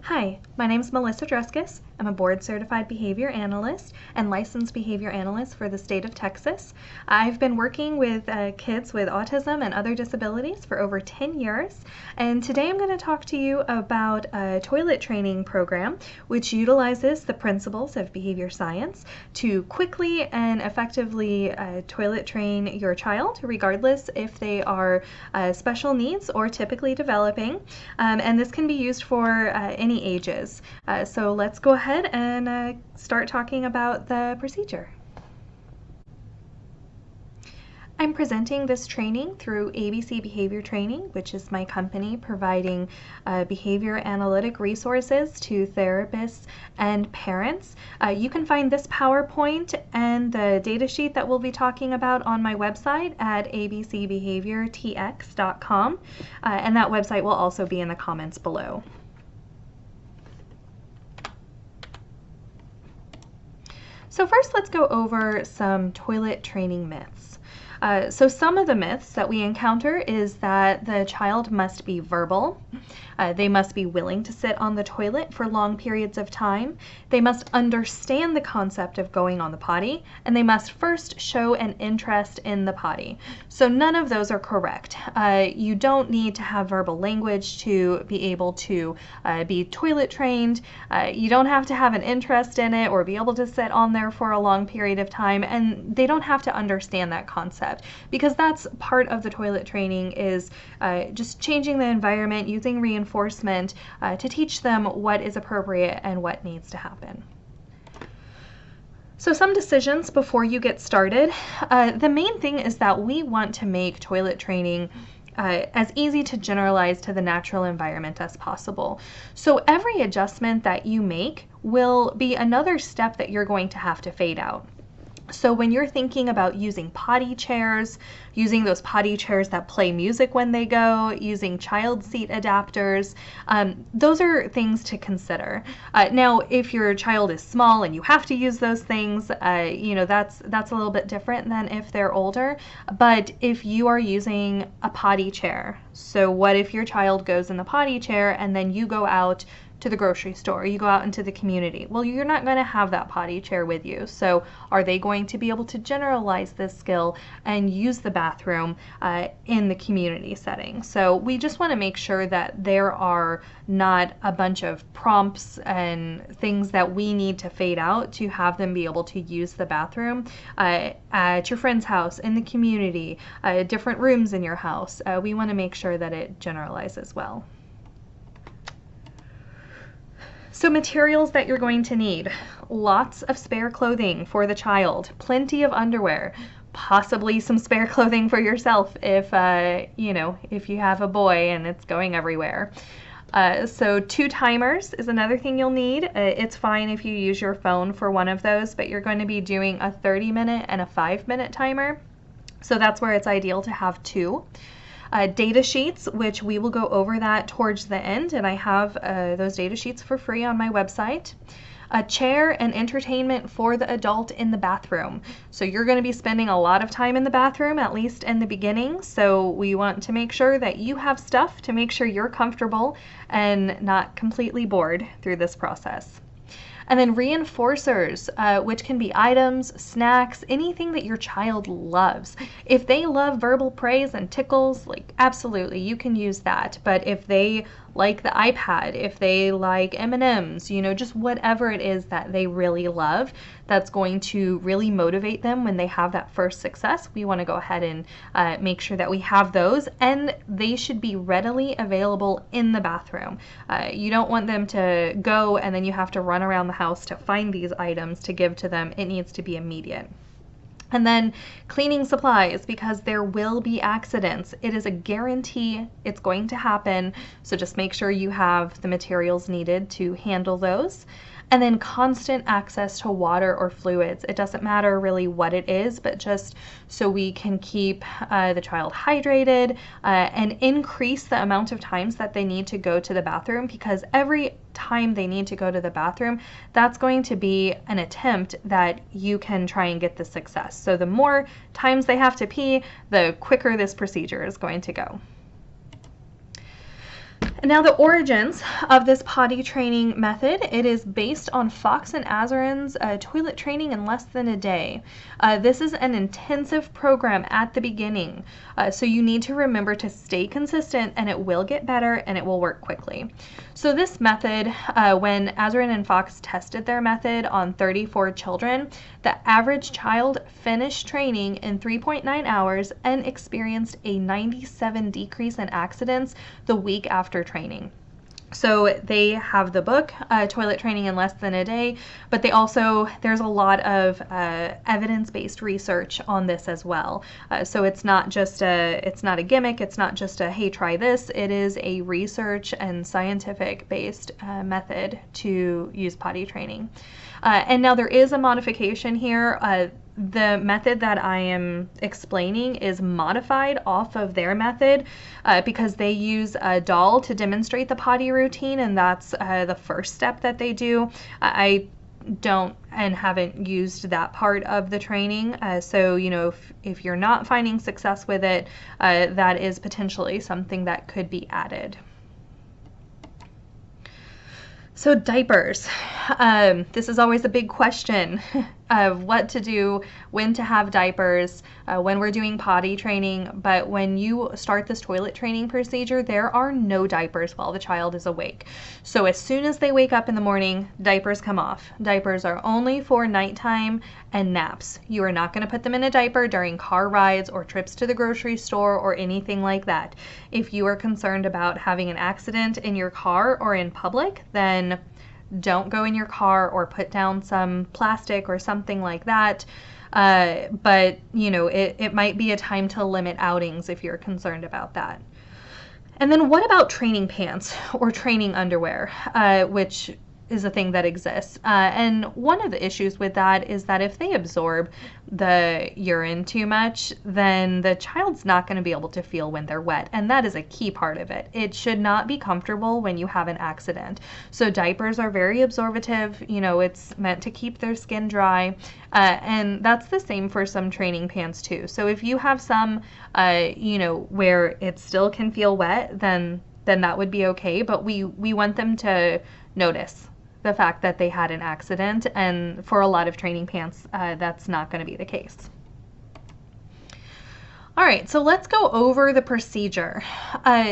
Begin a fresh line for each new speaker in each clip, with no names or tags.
Hi, my name is Melissa Druskis. I'm a board-certified behavior analyst and licensed behavior analyst for the state of Texas. I've been working with kids with autism and other disabilities for over 10 years, and today I'm going to talk to you about a toilet training program which utilizes the principles of behavior science to quickly and effectively toilet train your child, regardless if they are special needs or typically developing, and this can be used for any ages. So let's go ahead and start talking about the procedure. I'm presenting this training through ABC Behavior Training, which is my company providing behavior analytic resources to therapists and parents. You can find this PowerPoint and the data sheet that we'll be talking about on my website at abcbehaviortx.com, and that website will also be in the comments below. So first, let's go over some toilet training myths. So some of the myths that we encounter is that the child must be verbal. They must be willing to sit on the toilet for long periods of time. They must understand the concept of going on the potty, and they must first show an interest in the potty. So none of those are correct. You don't need to have verbal language to be able to be toilet trained. You don't have to have an interest in it or be able to sit on there for a long period of time, and they don't have to understand that concept, because that's part of the toilet training is just changing the environment, using reinforcement to teach them what is appropriate and what needs to happen. So some decisions before you get started. The main thing is that we want to make toilet training as easy to generalize to the natural environment as possible. So every adjustment that you make will be another step that you're going to have to fade out. So when you're thinking about using potty chairs, using those potty chairs that play music when they go, using child seat adapters, those are things to consider. Now, if your child is small and you have to use those things, that's a little bit different than if they're older. But if you are using a potty chair, so what if your child goes in the potty chair and then you go out to the grocery store, you go out into the community? Well, you're not going to have that potty chair with you. So are they going to be able to generalize this skill and use the bathroom in the community setting? So we just want to make sure that there are not a bunch of prompts and things that we need to fade out to have them be able to use the bathroom at your friend's house, in the community, different rooms in your house. We want to make sure that it generalizes well. So materials that you're going to need: lots of spare clothing for the child, plenty of underwear, possibly some spare clothing for yourself if if you have a boy and it's going everywhere. So 2 timers is another thing you'll need. It's fine if you use your phone for one of those, but you're going to be doing a 30-minute and a 5-minute timer. So that's where it's ideal to have 2. Data sheets, which we will go over that towards the end, and I have those data sheets for free on my website. A chair and entertainment for the adult in the bathroom. So you're going to be spending a lot of time in the bathroom, at least in the beginning, so we want to make sure that you have stuff to make sure you're comfortable and not completely bored through this process. And then reinforcers, which can be items, snacks, anything that your child loves. If they love verbal praise and tickles, like absolutely, you can use that. But if they like the iPad, if they like M&Ms, just whatever it is that they really love, that's going to really motivate them when they have that first success, we want to go ahead and make sure that we have those, and they should be readily available in the bathroom. You don't want them to go and then you have to run around the house to find these items to give to them. It needs to be immediate. And then cleaning supplies, because there will be accidents. It is a guarantee it's going to happen, so just make sure you have the materials needed to handle those. And then constant access to water or fluids. It doesn't matter really what it is, but just so we can keep the child hydrated and increase the amount of times that they need to go to the bathroom, because every time they need to go to the bathroom, that's going to be an attempt that you can try and get the success. So the more times they have to pee, the quicker this procedure is going to go. Now, the origins of this potty training method, it is based on Fox and Azarin's toilet training in less than a day. This is an intensive program at the beginning, so you need to remember to stay consistent, and it will get better and it will work quickly. So this method, when Azarin and Fox tested their method on 34 children, the average child finished training in 3.9 hours and experienced a 97 decrease in accidents the week after training. So they have the book, Toilet Training in Less Than a Day, but there's a lot of evidence-based research on this as well. So it's not a gimmick, it's not just a, hey, try this. It is a research and scientific-based method to use potty training. And now there is a modification here. The method that I am explaining is modified off of their method because they use a doll to demonstrate the potty routine, and that's the first step that they do. I don't and haven't used that part of the training, so if you're not finding success with it, that is potentially something that could be added. So diapers. This is always a big question of what to do, when to have diapers, when we're doing potty training. But when you start this toilet training procedure, there are no diapers while the child is awake. So as soon as they wake up in the morning, diapers come off. Diapers are only for nighttime and naps. You are not going to put them in a diaper during car rides or trips to the grocery store or anything like that. If you are concerned about having an accident in your car or in public, then don't go in your car or put down some plastic or something like that. But it might be a time to limit outings if you're concerned about that. And then what about training pants or training underwear, which is a thing that exists. And one of the issues with that is that if they absorb the urine too much, then the child's not going to be able to feel when they're wet. And that is a key part of it. It should not be comfortable when you have an accident. So diapers are very absorptive. It's meant to keep their skin dry. And that's the same for some training pants too. So if you have some, where it still can feel wet, then that would be okay. But we want them to notice the fact that they had an accident, and for a lot of training pants, that's not going to be the case. All right, so let's go over the procedure.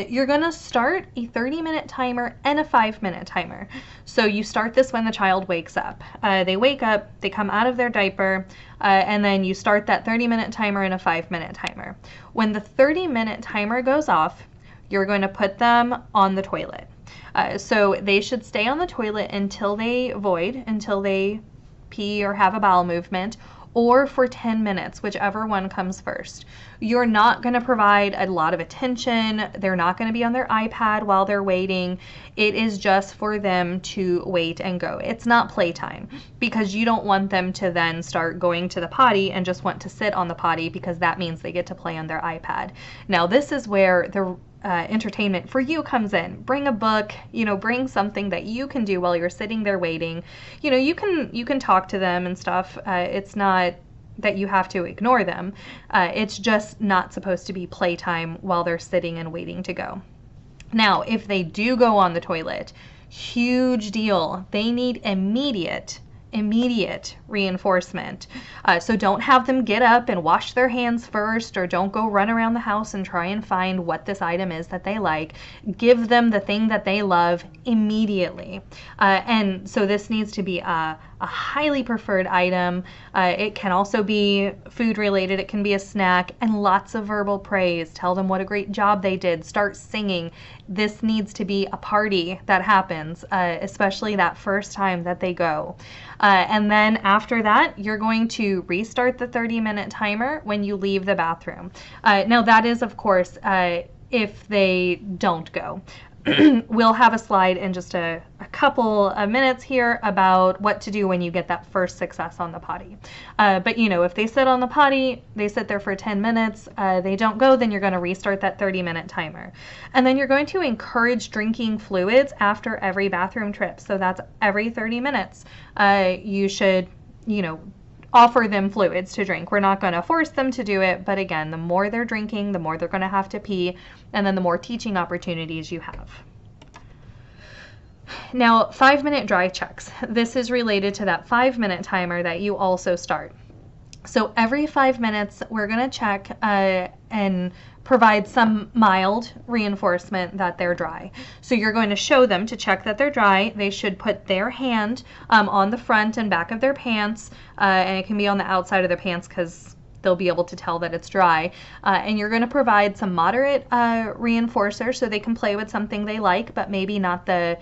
You're going to start a 30-minute timer and a 5-minute timer. So you start this when the child wakes up. They wake up, they come out of their diaper, and then you start that 30-minute timer and a 5-minute timer. When the 30-minute timer goes off, you're going to put them on the toilet. So they should stay on the toilet until they void, until they pee or have a bowel movement, or for 10 minutes, whichever one comes first. You're not going to provide a lot of attention. They're not going to be on their iPad while they're waiting. It is just for them to wait and go. It's not playtime, because you don't want them to then start going to the potty and just want to sit on the potty, because that means they get to play on their iPad. Now, this is where the entertainment for you comes in. Bring a book, bring something that you can do while you're sitting there waiting. You can talk to them and stuff. It's not that you have to ignore them. It's just not supposed to be playtime while they're sitting and waiting to go. Now, if they do go on the toilet, huge deal. They need immediate reinforcement. So don't have them get up and wash their hands first, or don't go run around the house and try and find what this item is that they like. Give them the thing that they love immediately. And so this needs to be a highly preferred item. It can also be food related. It can be a snack, and lots of verbal praise. Tell them what a great job they did. Start singing. This needs to be a party that happens, especially that first time that they go. And then after that, you're going to restart the 30-minute timer when you leave the bathroom. Now that is, of course, if they don't go. We'll have a slide in just a couple of minutes here about what to do when you get that first success on the potty. But if they sit on the potty, they sit there for 10 minutes, they don't go, then you're going to restart that 30-minute timer. And then you're going to encourage drinking fluids after every bathroom trip. So that's every 30 minutes. You should, offer them fluids to drink. We're not going to force them to do it, but again, the more they're drinking, the more they're going to have to pee, and then the more teaching opportunities you have. Now, 5-minute dry checks. This is related to that 5-minute timer that you also start. So every 5 minutes, we're going to check and provide some mild reinforcement that they're dry. So you're going to show them to check that they're dry. They should put their hand on the front and back of their pants, and it can be on the outside of their pants because they'll be able to tell that it's dry. And you're going to provide some moderate reinforcer so they can play with something they like, but maybe not the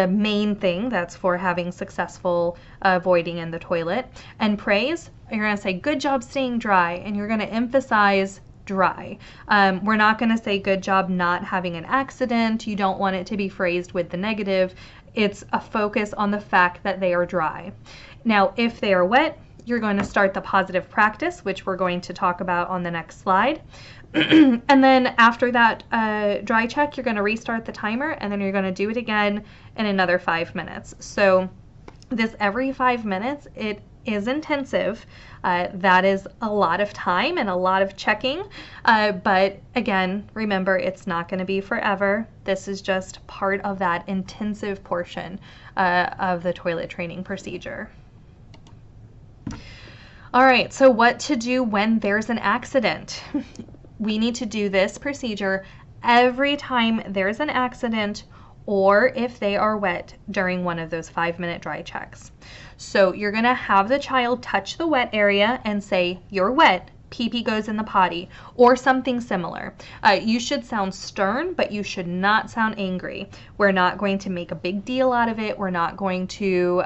main thing that's for having successful voiding in the toilet. And praise, you're going to say, good job staying dry, and you're going to emphasize dry. We're not going to say good job not having an accident. You don't want it to be phrased with the negative. It's a focus on the fact that they are dry. Now, if they are wet, you're going to start the positive practice, which we're going to talk about on the next slide. And then after that dry check, you're going to restart the timer, and then you're going to do it again in another 5 minutes. So this every 5 minutes, it is intensive. That is a lot of time and a lot of checking. But again, remember, it's not going to be forever. This is just part of that intensive portion of the toilet training procedure. All right, so what to do when there's an accident? We need to do this procedure every time there's an accident or if they are wet during one of those 5-minute dry checks. So you're going to have the child touch the wet area and say, you're wet, pee-pee goes in the potty, or something similar. You should sound stern, but you should not sound angry. We're not going to make a big deal out of it. We're not going to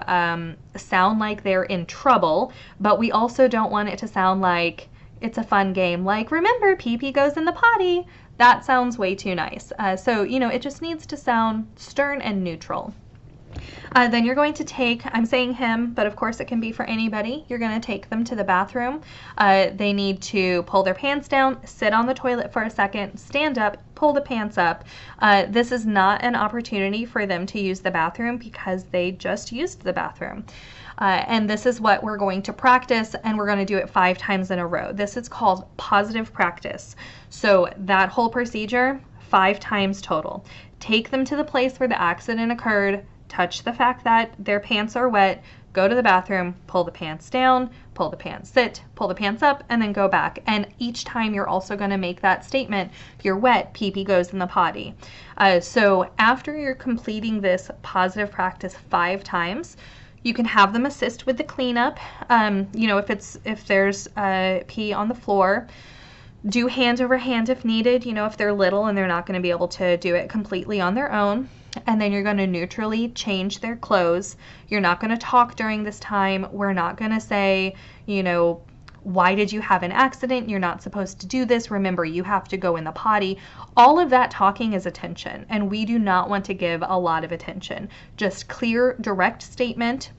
sound like they're in trouble, but we also don't want it to sound like it's a fun game, like, remember, pee-pee goes in the potty. That sounds way too nice. So, it just needs to sound stern and neutral. Then you're going to take, I'm saying him, but of course it can be for anybody. You're going to take them to the bathroom. They need to pull their pants down, sit on the toilet for a second, stand up, pull the pants up. This is not an opportunity for them to use the bathroom because they just used the bathroom. And this is what we're going to practice, and we're going to do it 5 times in a row. This is called positive practice. So that whole procedure, 5 times total. Take them to the place where the accident occurred, touch the fact that their pants are wet, go to the bathroom, pull the pants down, pull the pants, sit, pull the pants up, and then go back. And each time you're also going to make that statement, you're wet, pee-pee goes in the potty. So after you're completing this positive practice 5 times, you can have them assist with the cleanup. If there's pee on the floor, do hand over hand if needed, if they're little and they're not going to be able to do it completely on their own. And then you're going to neutrally change their clothes. You're not going to talk during this time. We're not going to say, why did you have an accident? You're not supposed to do this. Remember, you have to go in the potty. All of that talking is attention, and we do not want to give a lot of attention. Just clear, direct statement.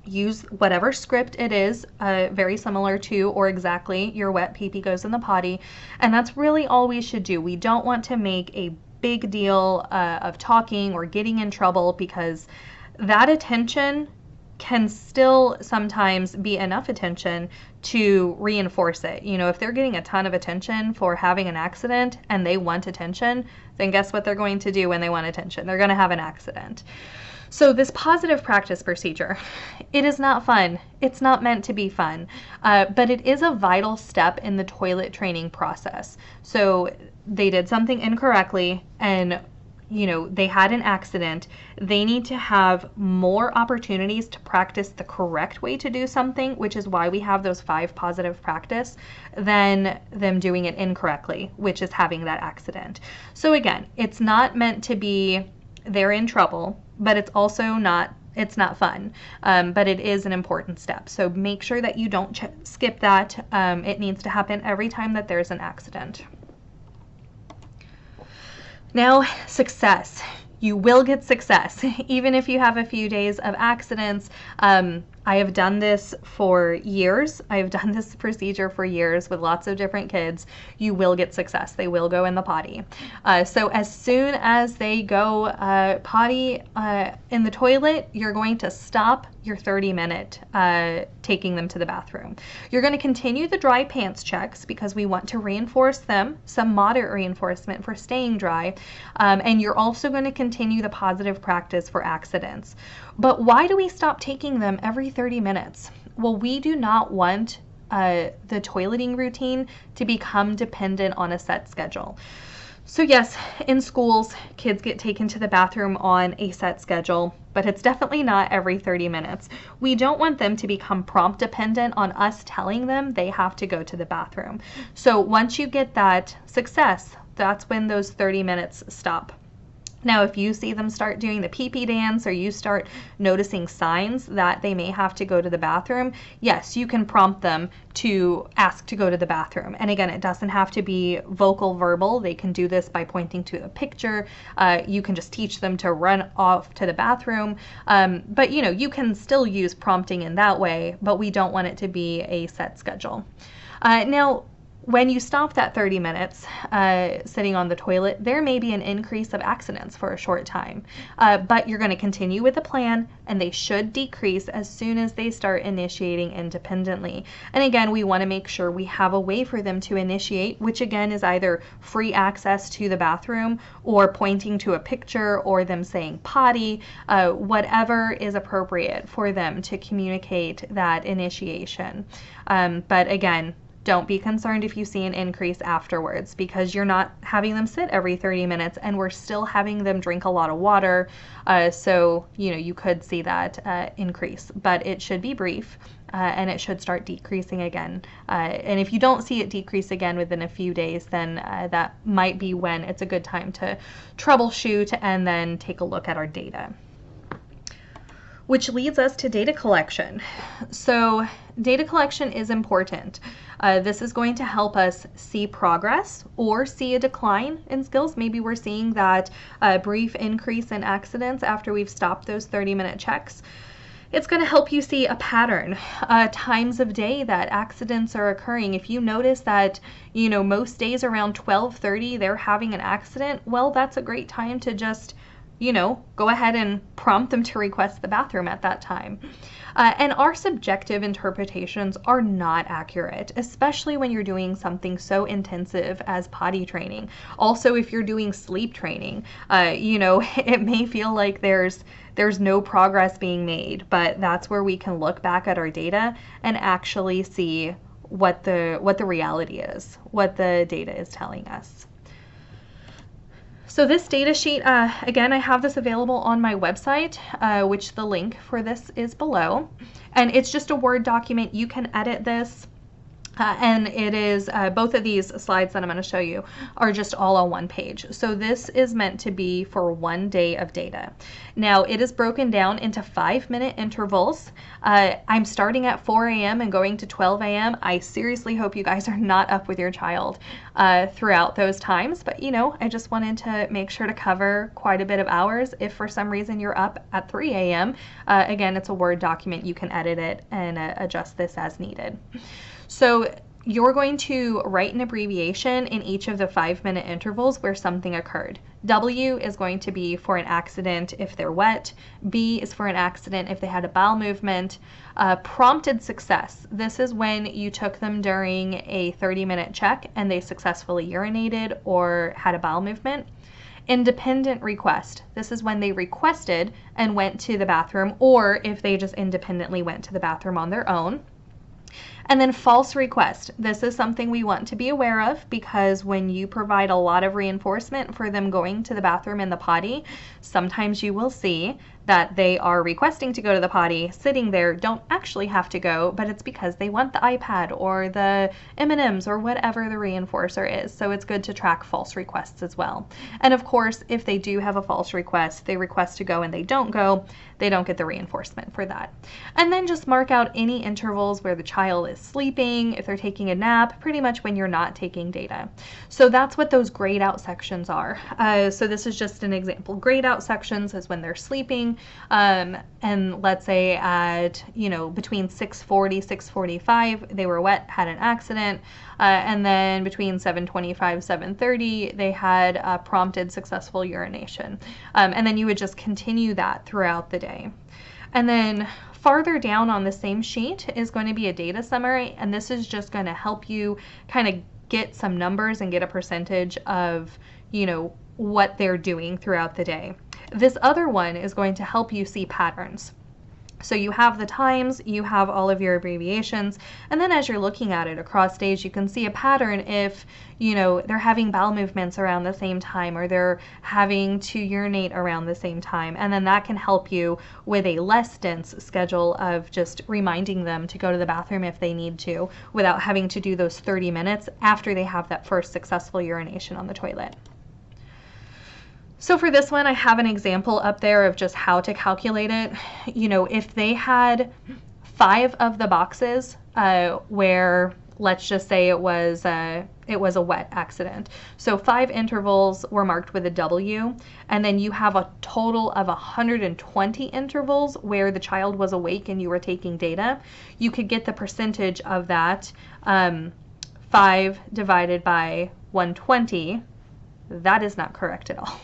Use whatever script it is, very similar to or exactly you're wet, pee-pee goes in the potty. And that's really all we should do. We don't want to make a big deal of talking or getting in trouble, because that attention can still sometimes be enough attention to reinforce it. If they're getting a ton of attention for having an accident and they want attention, then guess what they're going to do when they want attention? They're going to have an accident. So this positive practice procedure, it is not fun. It's not meant to be fun, but it is a vital step in the toilet training process. So they did something incorrectly and they had an accident. They need to have more opportunities to practice the correct way to do something, which is why we have those 5 positive practice, than them doing it incorrectly, which is having that accident. So again, it's not meant to be they're in trouble, but it's also not, it's not fun, but it is an important step. So make sure that you don't skip that. It needs to happen every time that there's an accident. Now, success. You will get success, even if you have a few days of accidents. I have done this for years. I have done this procedure for years with lots of different kids. You will get success. They will go in the potty. So as soon as they go potty in the toilet, you're going to stop your 30-minute taking them to the bathroom. You're going to continue the dry pants checks because we want to reinforce them, some moderate reinforcement for staying dry. And you're also going to continue the positive practice for accidents. But why do we stop taking them every 30 minutes? Well, we do not want the toileting routine to become dependent on a set schedule. So yes, in schools, kids get taken to the bathroom on a set schedule, but it's definitely not every 30 minutes. We don't want them to become prompt dependent on us telling them they have to go to the bathroom. So once you get that success, that's when those 30 minutes stop. Now, if you see them start doing the pee-pee dance or you start noticing signs that they may have to go to the bathroom, yes, you can prompt them to ask to go to the bathroom. And again, it doesn't have to be vocal verbal. They can do this by pointing to a picture. You can just teach them to run off to the bathroom. But you can still use prompting in that way, but we don't want it to be a set schedule. Now, when you stop that 30 minutes sitting on the toilet, there may be an increase of accidents for a short time, but you're going to continue with the plan and they should decrease as soon as they start initiating independently. And again, we want to make sure we have a way for them to initiate, which again is either free access to the bathroom or pointing to a picture or them saying potty, whatever is appropriate for them to communicate that initiation. But again, don't be concerned if you see an increase afterwards because you're not having them sit every 30 minutes and we're still having them drink a lot of water. So, you could see that increase, but it should be brief and it should start decreasing again. And if you don't see it decrease again within a few days, then that might be when it's a good time to troubleshoot and then take a look at our data. Which leads us to data collection. So data collection is important. This is going to help us see progress or see a decline in skills. Maybe we're seeing that brief increase in accidents after we've stopped those 30-minute checks. It's going to help you see a pattern, times of day that accidents are occurring. If you notice that, most days around 12:30 they're having an accident, well, that's a great time to just go ahead and prompt them to request the bathroom at that time. And our subjective interpretations are not accurate, especially when you're doing something so intensive as potty training. Also, if you're doing sleep training, it may feel like there's no progress being made, but that's where we can look back at our data and actually see what the reality is, what the data is telling us. So this data sheet, again, I have this available on my website, which the link for this is below. And it's just a Word document. You can edit this. And it is, both of these slides that I'm going to show you are just all on one page. So this is meant to be for 1 day of data. Now it is broken down into 5-minute intervals. I'm starting at 4 a.m. and going to 12 a.m. I seriously hope you guys are not up with your child throughout those times, but I just wanted to make sure to cover quite a bit of hours. If for some reason you're up at 3 a.m., again, it's a Word document. You can edit it and adjust this as needed. So you're going to write an abbreviation in each of the 5-minute intervals where something occurred. W is going to be for an accident if they're wet. B is for an accident if they had a bowel movement. Prompted success. This is when you took them during a 30-minute check and they successfully urinated or had a bowel movement. Independent request. This is when they requested and went to the bathroom, or if they just independently went to the bathroom on their own. And then false request. This is something we want to be aware of because when you provide a lot of reinforcement for them going to the bathroom in the potty, sometimes you will see that they are requesting to go to the potty, sitting there, don't actually have to go, but it's because they want the iPad or the M&Ms or whatever the reinforcer is. So it's good to track false requests as well. And of course, if they do have a false request, they request to go and they don't go, they don't get the reinforcement for that. And then just mark out any intervals where the child is sleeping, if they're taking a nap, pretty much when you're not taking data. So that's what those grayed out sections are. So this is just an example. Grayed out sections is when they're sleeping, and let's say at, between 6:40, 6:45, they were wet, had an accident, and then between 7:25, 7:30, they had prompted successful urination. And then you would just continue that throughout the day. And then farther down on the same sheet is going to be a data summary, and this is just going to help you kind of get some numbers and get a percentage of, what they're doing throughout the day. This other one is going to help you see patterns. So you have the times, you have all of your abbreviations, and then as you're looking at it across days, you can see a pattern if, they're having bowel movements around the same time, or they're having to urinate around the same time. And then that can help you with a less dense schedule of just reminding them to go to the bathroom if they need to, without having to do those 30 minutes after they have that first successful urination on the toilet. So for this one, I have an example up there of just how to calculate it. If they had 5 of the boxes where, let's just say it was a wet accident. So 5 intervals were marked with a W, and then you have a total of 120 intervals where the child was awake and you were taking data. You could get the percentage of that, 5 divided by 120. That is not correct at all.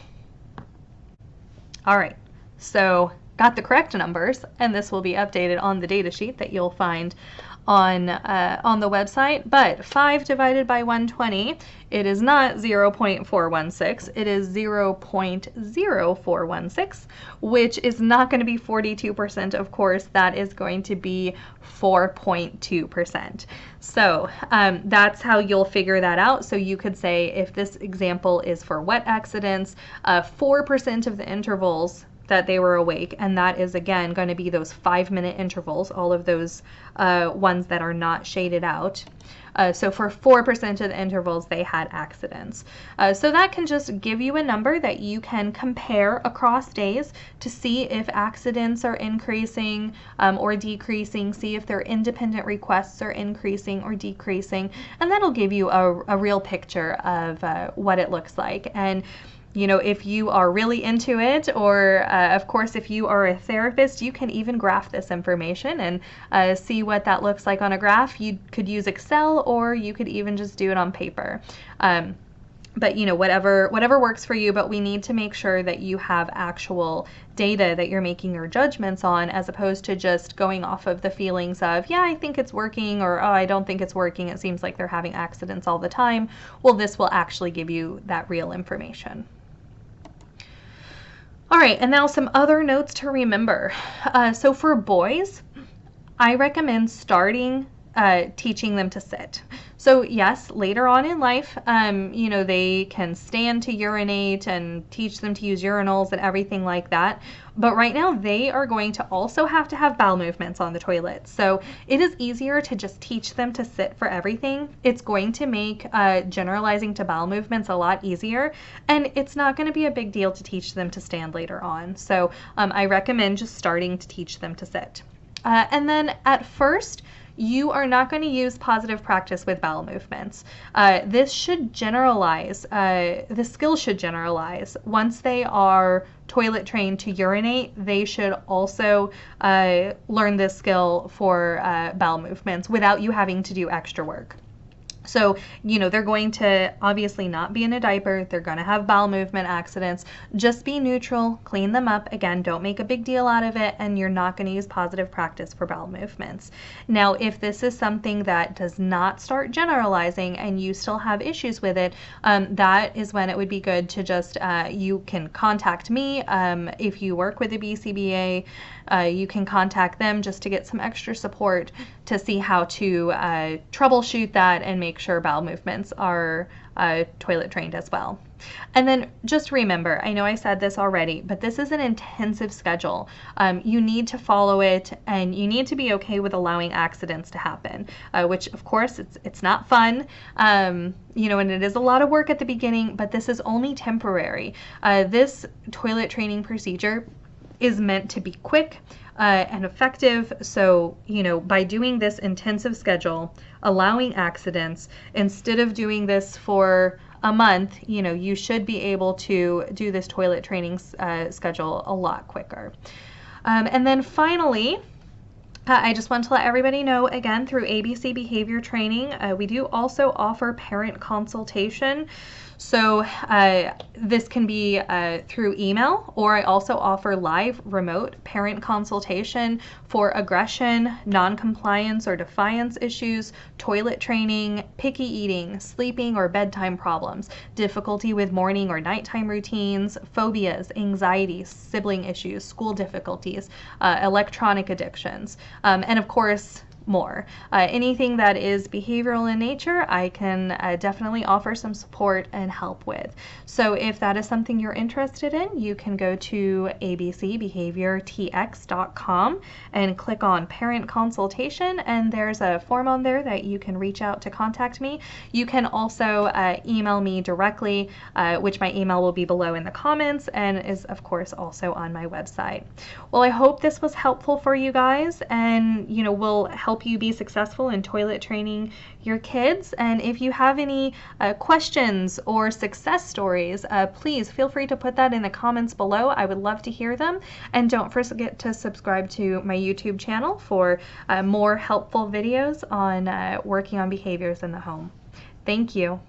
All right, so got the correct numbers, and this will be updated on the data sheet that you'll find on the website. But 5 divided by 120, it is not 0.416, it is 0.0416, which is not going to be 42%, of course. That is going to be 4.2%. So that's how you'll figure that out. So you could say, if this example is for wet accidents, 4% of the intervals that they were awake, and that is again going to be those 5-minute intervals, all of those ones that are not shaded out. So for 4% of the intervals, they had accidents. So that can just give you a number that you can compare across days to see if accidents are increasing or decreasing, see if their independent requests are increasing or decreasing, and that'll give you a real picture of what it looks like. And if you are really into it, or of course, if you are a therapist, you can even graph this information and see what that looks like on a graph. You could use Excel, or you could even just do it on paper. But whatever works for you, but we need to make sure that you have actual data that you're making your judgments on, as opposed to just going off of the feelings of, yeah, I think it's working, or oh, I don't think it's working, it seems like they're having accidents all the time. Well, this will actually give you that real information. All right, and now some other notes to remember. So for boys, I recommend starting teaching them to sit. So yes, later on in life, they can stand to urinate, and teach them to use urinals and everything like that. But right now, they are going to also have to have bowel movements on the toilet. So it is easier to just teach them to sit for everything. It's going to make generalizing to bowel movements a lot easier, and it's not going to be a big deal to teach them to stand later on. So I recommend just starting to teach them to sit. And then at first, you are not going to use positive practice with bowel movements. This should generalize, the skill should generalize. Once they are toilet trained to urinate, they should also learn this skill for bowel movements without you having to do extra work. So, they're going to obviously not be in a diaper. They're going to have bowel movement accidents. Just be neutral, clean them up. Again, don't make a big deal out of it, and you're not going to use positive practice for bowel movements. Now, if this is something that does not start generalizing and you still have issues with it, that is when it would be good to just, you can contact me. If you work with the BCBA, you can contact them just to get some extra support to see how to troubleshoot that and make sure bowel movements are toilet trained as well. And then just remember, I know I said this already, but this is an intensive schedule. You need to follow it, and you need to be okay with allowing accidents to happen, which of course it's not fun, and it is a lot of work at the beginning, but this is only temporary. This toilet training procedure is meant to be quick and effective. So, by doing this intensive schedule, allowing accidents, instead of doing this for a month, you should be able to do this toilet training schedule a lot quicker. And then finally, I just want to let everybody know again, through ABC Behavior Training, we do also offer parent consultation. So this can be through email, or I also offer live remote parent consultation for aggression, non-compliance or defiance issues, toilet training, picky eating, sleeping or bedtime problems, difficulty with morning or nighttime routines, phobias, anxiety, sibling issues, school difficulties, electronic addictions, and of course, more. Anything that is behavioral in nature, I can definitely offer some support and help with. So if that is something you're interested in, you can go to abcbehaviortx.com and click on parent consultation, and there's a form on there that you can reach out to contact me. You can also email me directly, which my email will be below in the comments and is of course also on my website. Well, I hope this was helpful for you guys, and will help you be successful in toilet training your kids. And if you have any questions or success stories, please feel free to put that in the comments below. I would love to hear them. And don't forget to subscribe to my YouTube channel for more helpful videos on working on behaviors in the home. Thank you.